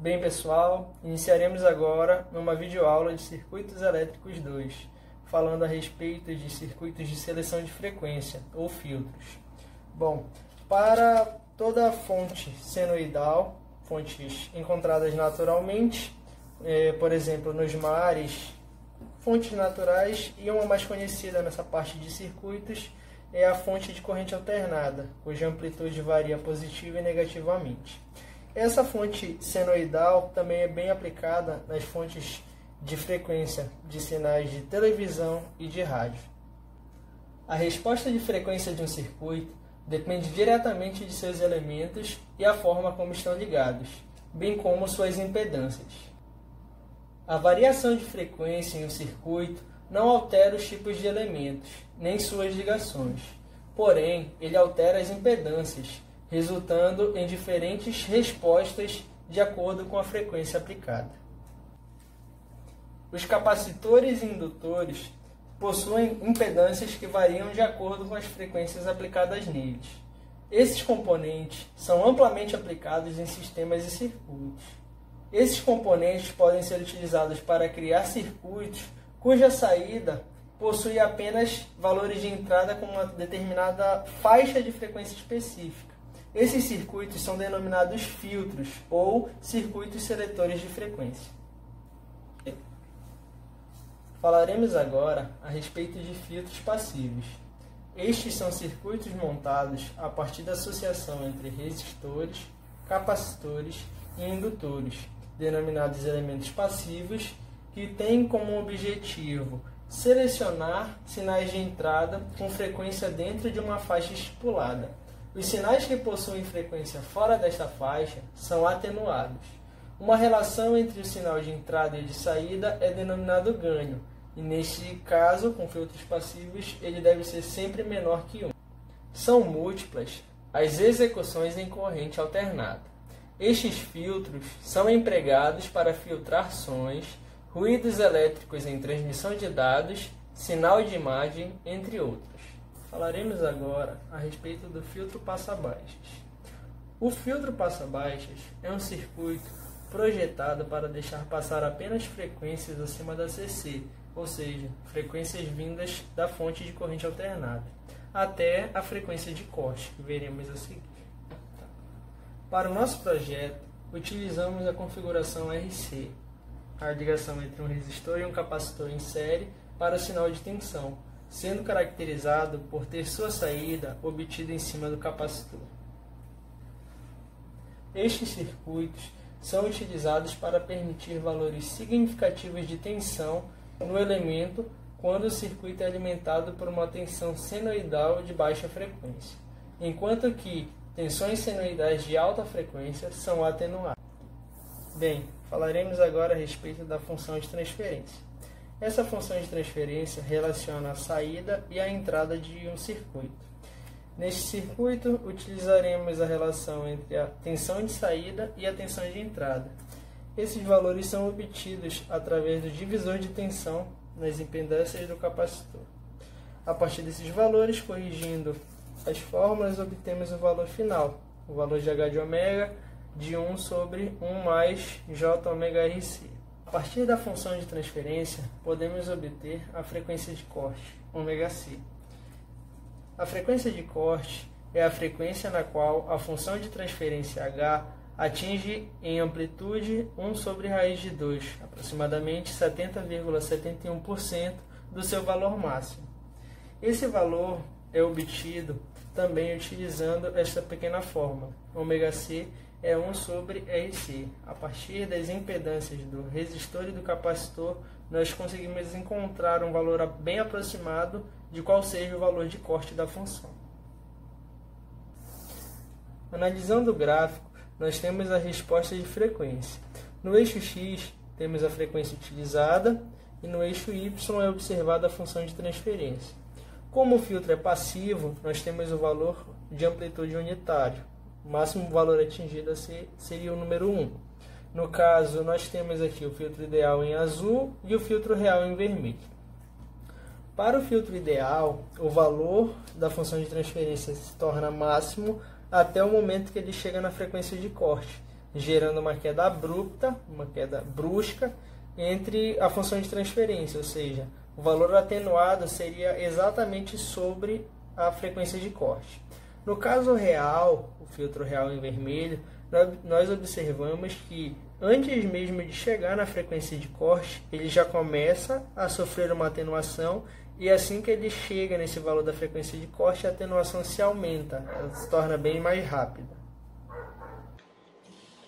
Bem, pessoal, iniciaremos agora uma videoaula de Circuitos Elétricos 2, falando a respeito de circuitos de seleção de frequência, ou filtros. Bom, para toda fonte senoidal, fontes encontradas naturalmente, por exemplo, nos mares, fontes naturais, e uma mais conhecida nessa parte de circuitos é a fonte de corrente alternada, cuja amplitude varia positiva e negativamente. Essa fonte senoidal também é bem aplicada nas fontes de frequência de sinais de televisão e de rádio. A resposta de frequência de um circuito depende diretamente de seus elementos e a forma como estão ligados, bem como suas impedâncias. A variação de frequência em um circuito não altera os tipos de elementos, nem suas ligações. Porém, ele altera as impedâncias, resultando em diferentes respostas de acordo com a frequência aplicada. Os capacitores e indutores possuem impedâncias que variam de acordo com as frequências aplicadas neles. Esses componentes são amplamente aplicados em sistemas e circuitos. Esses componentes podem ser utilizados para criar circuitos cuja saída possui apenas valores de entrada com uma determinada faixa de frequência específica. Esses circuitos são denominados filtros ou circuitos seletores de frequência. Falaremos agora a respeito de filtros passivos. Estes são circuitos montados a partir da associação entre resistores, capacitores e indutores, denominados elementos passivos, que têm como objetivo selecionar sinais de entrada com frequência dentro de uma faixa estipulada. Os sinais que possuem frequência fora desta faixa são atenuados. Uma relação entre o sinal de entrada e de saída é denominado ganho, e neste caso, com filtros passivos, ele deve ser sempre menor que 1. São múltiplas as execuções em corrente alternada. Estes filtros são empregados para filtrar sons, ruídos elétricos em transmissão de dados, sinal de imagem, entre outros. Falaremos agora a respeito do filtro passa-baixas. O filtro passa-baixas é um circuito projetado para deixar passar apenas frequências acima da CC, ou seja, frequências vindas da fonte de corrente alternada, até a frequência de corte, que veremos a seguir. Para o nosso projeto, utilizamos a configuração RC, a ligação entre um resistor e um capacitor em série para o sinal de tensão, sendo caracterizado por ter sua saída obtida em cima do capacitor. Estes circuitos são utilizados para permitir valores significativos de tensão no elemento quando o circuito é alimentado por uma tensão senoidal de baixa frequência, enquanto que tensões senoidais de alta frequência são atenuadas. Bem, falaremos agora a respeito da função de transferência. Essa função de transferência relaciona a saída e a entrada de um circuito. Neste circuito, utilizaremos a relação entre a tensão de saída e a tensão de entrada. Esses valores são obtidos através do divisor de tensão nas impedâncias do capacitor. A partir desses valores, corrigindo as fórmulas, obtemos o valor final, o valor de H de ômega de 1 sobre 1 mais J ômega RC. A partir da função de transferência, podemos obter a frequência de corte, ômega-c. A frequência de corte é a frequência na qual a função de transferência H atinge em amplitude 1 sobre raiz de 2, aproximadamente 70,71% do seu valor máximo. Esse valor é obtido também utilizando esta pequena fórmula, ômega-c é 1 sobre RC. A partir das impedâncias do resistor e do capacitor, nós conseguimos encontrar um valor bem aproximado de qual seja o valor de corte da função. Analisando o gráfico, nós temos a resposta de frequência. No eixo X, temos a frequência utilizada e no eixo Y é observada a função de transferência. Como o filtro é passivo, nós temos o valor de amplitude unitário. O máximo valor atingido seria o número 1. No caso, nós temos aqui o filtro ideal em azul e o filtro real em vermelho. Para o filtro ideal, o valor da função de transferência se torna máximo até o momento que ele chega na frequência de corte. gerando uma queda abrupta, uma queda brusca, entre a função de transferência, ou seja, o valor atenuado seria exatamente sobre a frequência de corte. No caso real, o filtro real em vermelho, nós observamos que antes mesmo de chegar na frequência de corte, ele já começa a sofrer uma atenuação, e assim que ele chega nesse valor da frequência de corte, a atenuação se aumenta, ela se torna bem mais rápida.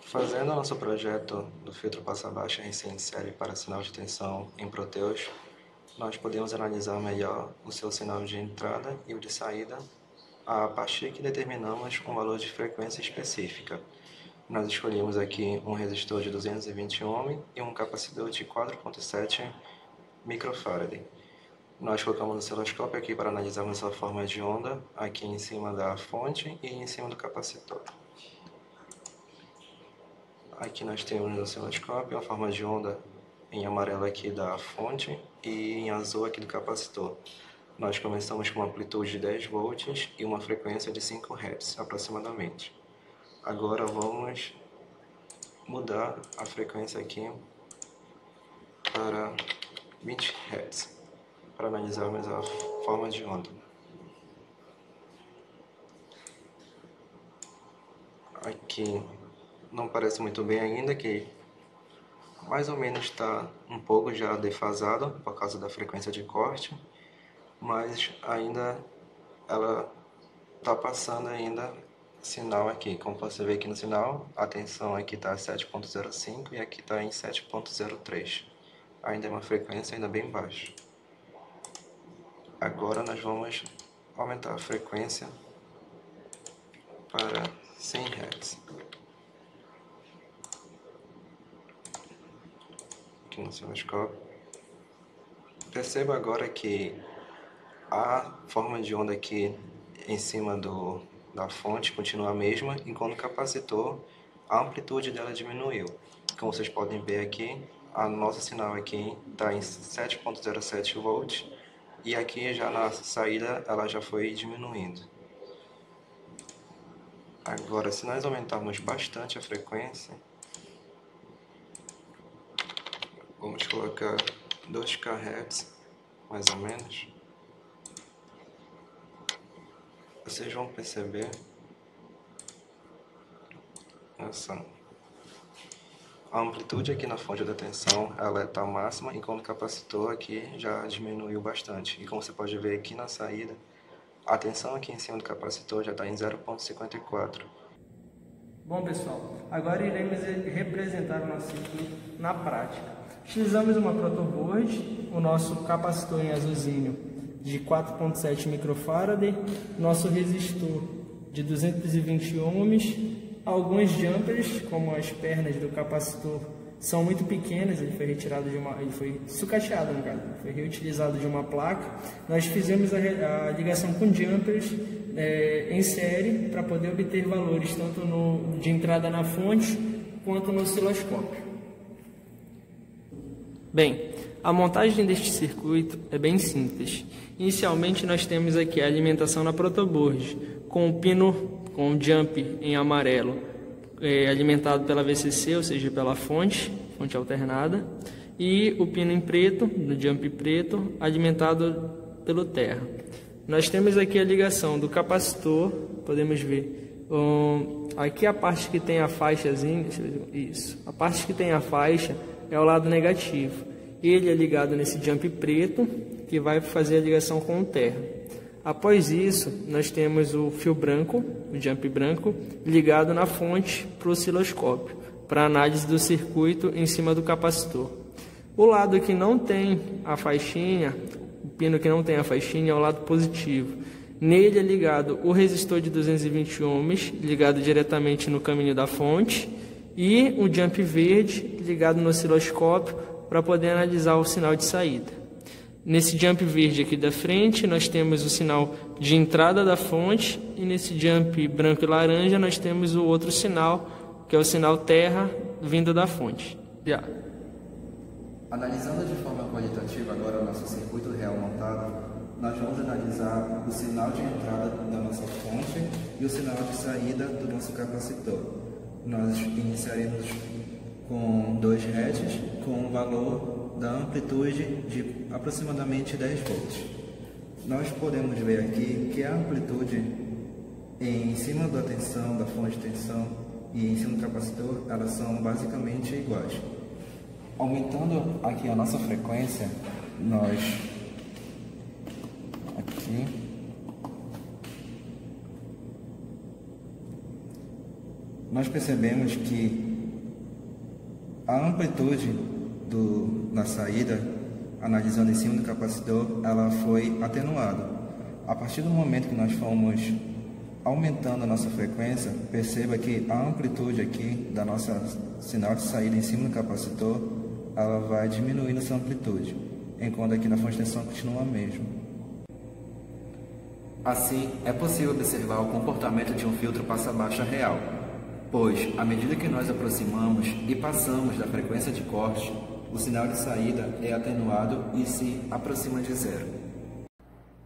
Fazendo o nosso projeto do filtro passa-baixa RC em série para sinal de tensão em Proteus, nós podemos analisar melhor o seu sinal de entrada e o de saída a partir que determinamos um valor de frequência específica. Nós escolhemos aqui um resistor de 220 ohm e um capacitor de 4.7 microfarad. Nós colocamos o osciloscópio aqui para analisarmos a forma de onda aqui em cima da fonte e em cima do capacitor. Aqui nós temos no osciloscópio a forma de onda em amarelo aqui da fonte e em azul aqui do capacitor. Nós começamos com uma amplitude de 10 volts e uma frequência de 5 Hz aproximadamente. Agora vamos mudar a frequência aqui para 20 Hz para analisarmos a forma de onda. Aqui não parece muito bem ainda, que mais ou menos está um pouco já defasado por causa da frequência de corte, mas ainda ela está passando ainda sinal aqui. Como você vê aqui no sinal, a tensão aqui está 7.05 e aqui está em 7.03. Ainda é uma frequência ainda bem baixa. Agora nós vamos aumentar a frequência para 100 Hz. Aqui no osciloscópio. Perceba agora que a forma de onda aqui em cima da fonte continua a mesma, enquanto o capacitor, a amplitude dela diminuiu. Como vocês podem ver aqui, a nosso sinal aqui está em 7.07 volts e aqui já na saída ela já foi diminuindo. Agora, se nós aumentarmos bastante a frequência, vamos colocar 2 kHz, mais ou menos. Vocês vão perceber a amplitude aqui na fonte da tensão, ela está máxima, enquanto o capacitor aqui já diminuiu bastante. E como você pode ver aqui na saída, a tensão aqui em cima do capacitor já está em 0.54. Bom pessoal, agora iremos representar o nosso circuito na prática. Utilizamos uma protoboard, o nosso capacitor em azulzinho de 4.7 microfarad, nosso resistor de 220 ohms, alguns jumpers, como as pernas do capacitor, são muito pequenas, ele foi retirado ele foi sucateado no caso, foi reutilizado de uma placa. Nós fizemos a ligação com jumpers em série para poder obter valores tanto de entrada na fonte quanto no osciloscópio. Bem, a montagem deste circuito é bem simples. Inicialmente nós temos aqui a alimentação na protoboard, com o pino com o jump em amarelo alimentado pela VCC, ou seja, pela fonte alternada, e o pino em preto, no jump preto, alimentado pelo terra. Nós temos aqui a ligação do capacitor, podemos ver, aqui a parte que tem a faixazinha, isso, a parte que tem a faixa é o lado negativo. Ele é ligado nesse jump preto, que vai fazer a ligação com o terra. Após isso, nós temos o fio branco, o jump branco, ligado na fonte para o osciloscópio, para análise do circuito em cima do capacitor. O lado que não tem a faixinha, o pino que não tem a faixinha, é o lado positivo. Nele é ligado o resistor de 220 ohms, ligado diretamente no caminho da fonte, e o jump verde, ligado no osciloscópio, para poder analisar o sinal de saída. Nesse jump verde aqui da frente, nós temos o sinal de entrada da fonte, e nesse jump branco e laranja nós temos o outro sinal, que é o sinal terra vindo da fonte. Analisando de forma qualitativa agora o nosso circuito real montado, nós vamos analisar o sinal de entrada da nossa fonte e o sinal de saída do nosso capacitor. nós iniciaremos com 2 Hz com um valor da amplitude de aproximadamente 10 volts. Nós podemos ver aqui que a amplitude em cima da tensão, da fonte de tensão e em cima do capacitor, elas são basicamente iguais. Aumentando aqui a nossa frequência, nós percebemos que a amplitude da saída, analisando em cima do capacitor, ela foi atenuada. A partir do momento que nós fomos aumentando a nossa frequência, perceba que a amplitude aqui da nossa sinal de saída em cima do capacitor, ela vai diminuindo essa amplitude, enquanto aqui na fonte de tensão continua a mesma. Assim, é possível observar o comportamento de um filtro passa-baixa real, pois, à medida que nós aproximamos e passamos da frequência de corte, o sinal de saída é atenuado e se aproxima de zero.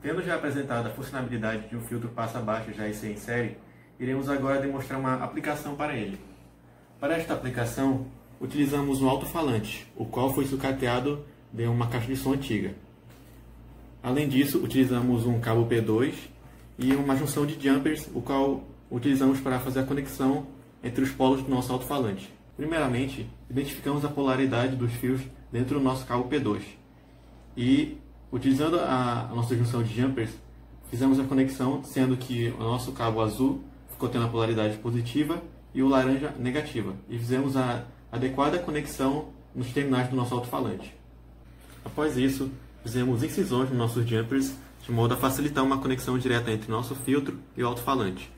Tendo já apresentado a funcionalidade de um filtro passa-baixa já em série, iremos agora demonstrar uma aplicação para ele. Para esta aplicação, utilizamos um alto-falante, o qual foi sucateado de uma caixa de som antiga. Além disso, utilizamos um cabo P2 e uma junção de jumpers, o qual utilizamos para fazer a conexão entre os polos do nosso alto-falante. Primeiramente, identificamos a polaridade dos fios dentro do nosso cabo P2 e, utilizando a nossa junção de jumpers, fizemos a conexão, sendo que o nosso cabo azul ficou tendo a polaridade positiva e o laranja negativa, e fizemos a adequada conexão nos terminais do nosso alto-falante. Após isso, fizemos incisões nos nossos jumpers, de modo a facilitar uma conexão direta entre o nosso filtro e o alto-falante.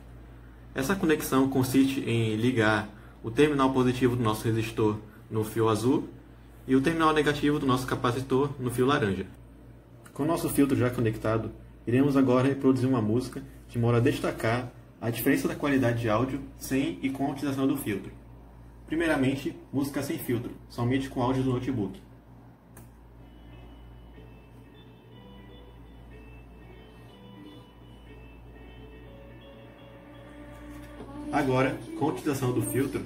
Essa conexão consiste em ligar o terminal positivo do nosso resistor no fio azul e o terminal negativo do nosso capacitor no fio laranja. Com o nosso filtro já conectado, iremos agora reproduzir uma música de modo a destacar a diferença da qualidade de áudio sem e com a utilização do filtro. Primeiramente, música sem filtro, somente com áudio do notebook. Agora, com a utilização do filtro,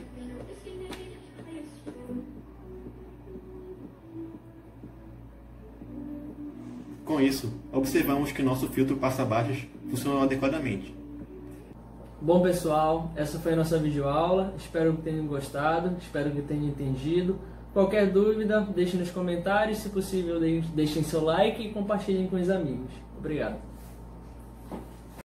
com isso, observamos que nosso filtro passa-baixas funcionou adequadamente. Bom pessoal, essa foi a nossa videoaula, espero que tenham gostado, espero que tenham entendido. Qualquer dúvida, deixem nos comentários, se possível deixem seu like e compartilhem com os amigos. Obrigado.